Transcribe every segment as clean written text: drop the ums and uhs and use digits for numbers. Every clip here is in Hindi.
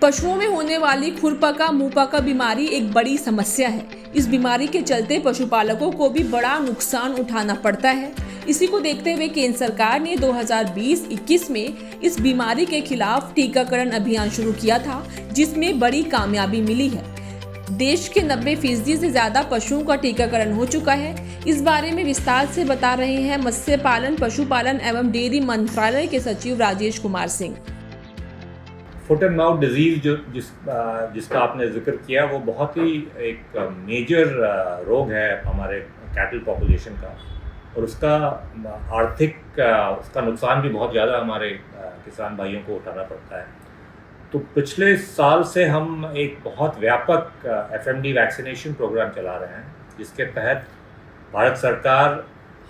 पशुओं में होने वाली खुरपका मुंहपका बीमारी एक बड़ी समस्या है। इस बीमारी के चलते पशुपालकों को भी बड़ा नुकसान उठाना पड़ता है। इसी को देखते हुए केंद्र सरकार ने 2020-21 में इस बीमारी के खिलाफ टीकाकरण अभियान शुरू किया था, जिसमें बड़ी कामयाबी मिली है। देश के 90% से ज्यादा पशुओं का टीकाकरण हो चुका है। इस बारे में विस्तार से बता रहे हैं मत्स्य पालन, पशुपालन एवं डेयरी मंत्रालय के सचिव Rajesh Kumar Singh. Foot and mouth disease जिसका आपने जिक्र किया, वो बहुत ही एक मेजर रोग है हमारे कैटल पॉपुलेशन का, और उसका आर्थिक उसका नुकसान भी बहुत ज़्यादा हमारे किसान भाइयों को उठाना पड़ता है। तो पिछले साल से हम एक बहुत व्यापक FMD वैक्सीनेशन प्रोग्राम चला रहे हैं, जिसके तहत भारत सरकार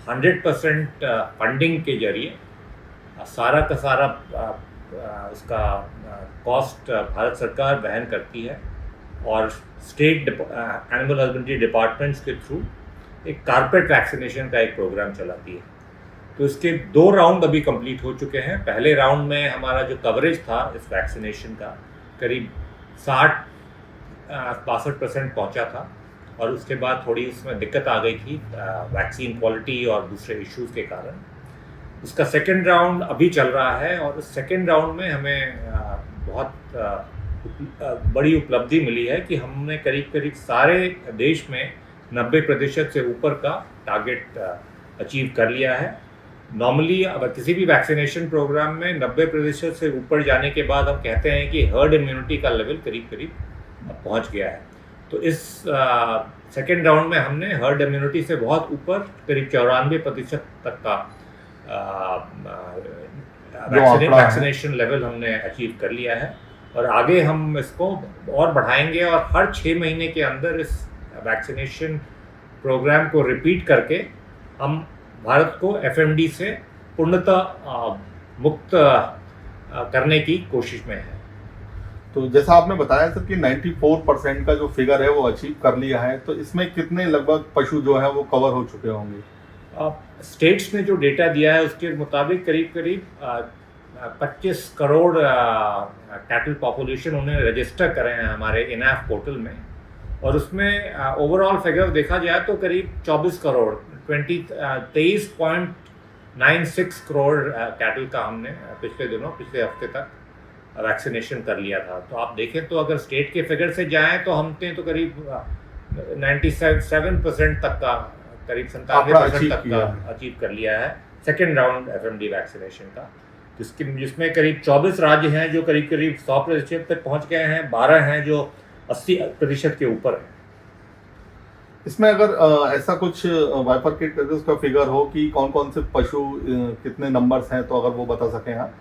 100% फंडिंग के जरिए सारा का सारा उसका कॉस्ट भारत सरकार वहन करती है, और स्टेट एनिमल हस्बेंड्री डिपार्टमेंट्स के थ्रू एक कारपेट वैक्सीनेशन का एक प्रोग्राम चलाती है। तो इसके 2 राउंड अभी कंप्लीट हो चुके हैं। पहले राउंड में हमारा जो कवरेज था इस वैक्सीनेशन का करीब 60-62% पहुंचा था, और उसके बाद थोड़ी उसमें दिक्कत आ गई थी वैक्सीन क्वालिटी और दूसरे इश्यूज़ के कारण। उसका सेकेंड राउंड अभी चल रहा है, और उस सेकेंड राउंड में हमें बहुत बड़ी उपलब्धि मिली है कि हमने करीब सारे देश में 90% से ऊपर का टारगेट अचीव कर लिया है। नॉर्मली अगर किसी भी वैक्सीनेशन प्रोग्राम में 90% से ऊपर जाने के बाद हम कहते हैं कि हर्ड इम्यूनिटी का लेवल करीब पहुंच गया है। तो इस सेकेंड राउंड में हमने हर्ड इम्यूनिटी से बहुत ऊपर करीब 94% तक का वैक्सीनेशन लेवल हमने अचीव कर लिया है, और आगे हम इसको और बढ़ाएंगे, और हर 6 महीने के अंदर इस वैक्सीनेशन प्रोग्राम को रिपीट करके हम भारत को FMD से पूर्णतः मुक्त करने की कोशिश में है। तो जैसा आपने बताया सर कि 94% का जो फिगर है वो अचीव कर लिया है, तो इसमें कितने लगभग पशु जो है वो कवर हो चुके होंगे? स्टेट्स ने जो डेटा दिया है उसके मुताबिक करीब 25 करोड़ कैटल पॉपुलेशन उन्हें रजिस्टर करे हैं हमारे इनएफ पोर्टल में, और उसमें ओवरऑल फिगर देखा जाए तो करीब 24 करोड़ 23.96 करोड़ कैटल का हमने पिछले हफ्ते तक वैक्सीनेशन कर लिया था। तो आप देखें तो अगर स्टेट के फिगर से जाएं तो हमने तो करीब 97% तक का, करीब 97% तक का अचीव कर लिया है सेकेंड राउंड FMD वैक्सीनेशन का, जिसमें करीब 24 राज्य हैं जो करीब 100% तक पहुंच गए हैं, 12 हैं जो 80% के ऊपर है। इसमें अगर ऐसा कुछ बाइफरकेट उसका फिगर हो कि कौन कौन से पशु कितने नंबर्स हैं, तो अगर वो बता सकें आप।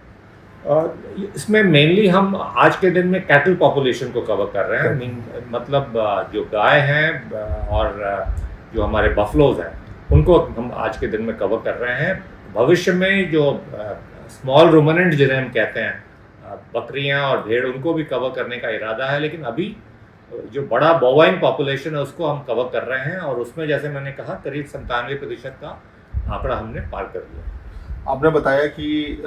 इसमें मेनली हम आज के दिन में कैटल पॉपुलेशन को कवर कर रहे हैं, मतलब जो गाय हैं और जो हमारे बफलोज हैं उनको हम आज के दिन में कवर कर रहे हैं। भविष्य में जो स्मॉल रूमिनेंट जिन्हें हम कहते हैं, बकरियां और भेड़, उनको भी कवर करने का इरादा है, लेकिन अभी जो बड़ा बोवाइन पॉपुलेशन है उसको हम कवर कर रहे हैं, और उसमें जैसे मैंने कहा करीब 97% का आंकड़ा हमने पार कर लिया। आपने बताया कि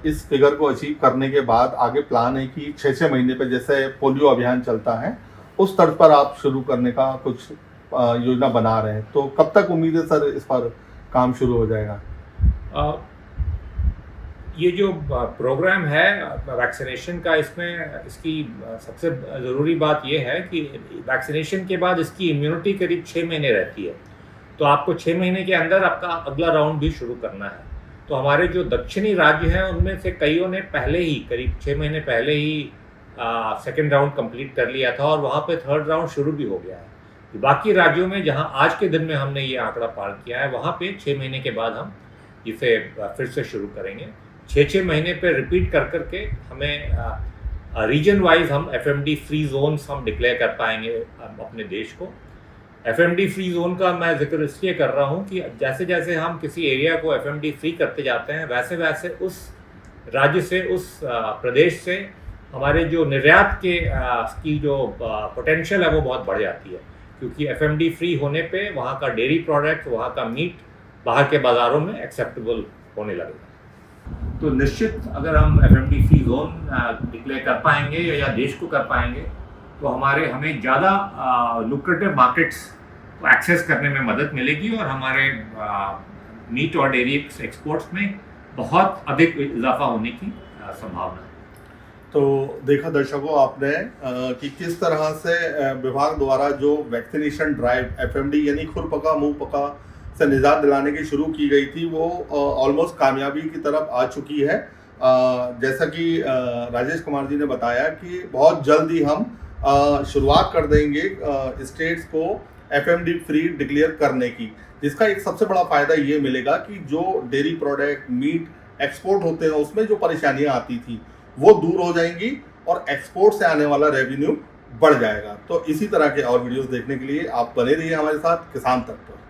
इस फिगर को अचीव करने के बाद आगे प्लान है कि 6-6 महीने पे जैसे पोलियो अभियान चलता है उस तर्ज पर आप शुरू करने का कुछ योजना बना रहे हैं, तो कब तक उम्मीद है सर इस पर काम शुरू हो जाएगा? ये जो प्रोग्राम है वैक्सीनेशन का, इसमें इसकी सबसे ज़रूरी बात यह है कि वैक्सीनेशन के बाद इसकी इम्यूनिटी करीब 6 महीने रहती है, तो आपको 6 महीने के अंदर आपका अगला राउंड भी शुरू करना है। तो हमारे जो दक्षिणी राज्य हैं उनमें से कईयों ने पहले ही करीब 6 महीने पहले ही सेकेंड राउंड कंप्लीट कर लिया था, और वहाँ पे थर्ड राउंड शुरू भी हो गया है। बाकी राज्यों में जहाँ आज के दिन में हमने ये आंकड़ा पार किया है, वहाँ पे 6 महीने के बाद हम इसे फिर से शुरू करेंगे। 6-6 महीने पे रिपीट कर करके हमें रीजन वाइज हम FMD फ्री जोन्स हम डिक्लेयर कर पाएंगे अपने देश को। FMD फ्री जोन का मैं जिक्र इसलिए कर रहा हूँ कि जैसे जैसे हम किसी एरिया को FMD फ्री करते जाते हैं, वैसे वैसे उस राज्य से, उस प्रदेश से हमारे जो निर्यात की जो पोटेंशियल है वो बहुत बढ़ जाती है, क्योंकि FMD फ्री होने पे वहाँ का डेयरी प्रोडक्ट, वहाँ का मीट बाहर के बाज़ारों में एक्सेप्टेबल होने लगेगा। तो निश्चित अगर हम FMD फ्री जोन डिक्लेयर कर पाएंगे या देश को कर पाएंगे तो हमें ज़्यादा लुक्रेटिव मार्केट्स को एक्सेस करने में मदद मिलेगी और हमारे मीट और डेयरी एक्सपोर्ट्स में बहुत अधिक इजाफा होने की संभावना है। तो देखा दर्शकों आपने कि किस तरह से विभाग द्वारा जो वैक्सीनेशन ड्राइव FMD यानी खुरपका मुंहपका से निजात दिलाने की शुरू की गई थी वो ऑलमोस्ट कामयाबी की तरफ आ चुकी है। जैसा कि राजेश कुमार जी ने बताया कि बहुत जल्द ही हम शुरुआत कर देंगे स्टेट्स को FMD फ्री डिक्लेयर करने की, जिसका एक सबसे बड़ा फायदा ये मिलेगा कि जो डेयरी प्रोडक्ट मीट एक्सपोर्ट होते हैं उसमें जो परेशानियां आती थी वो दूर हो जाएंगी और एक्सपोर्ट से आने वाला रेवेन्यू बढ़ जाएगा। तो इसी तरह के और वीडियोस देखने के लिए आप बने रहिए हमारे साथ किसान तक पर।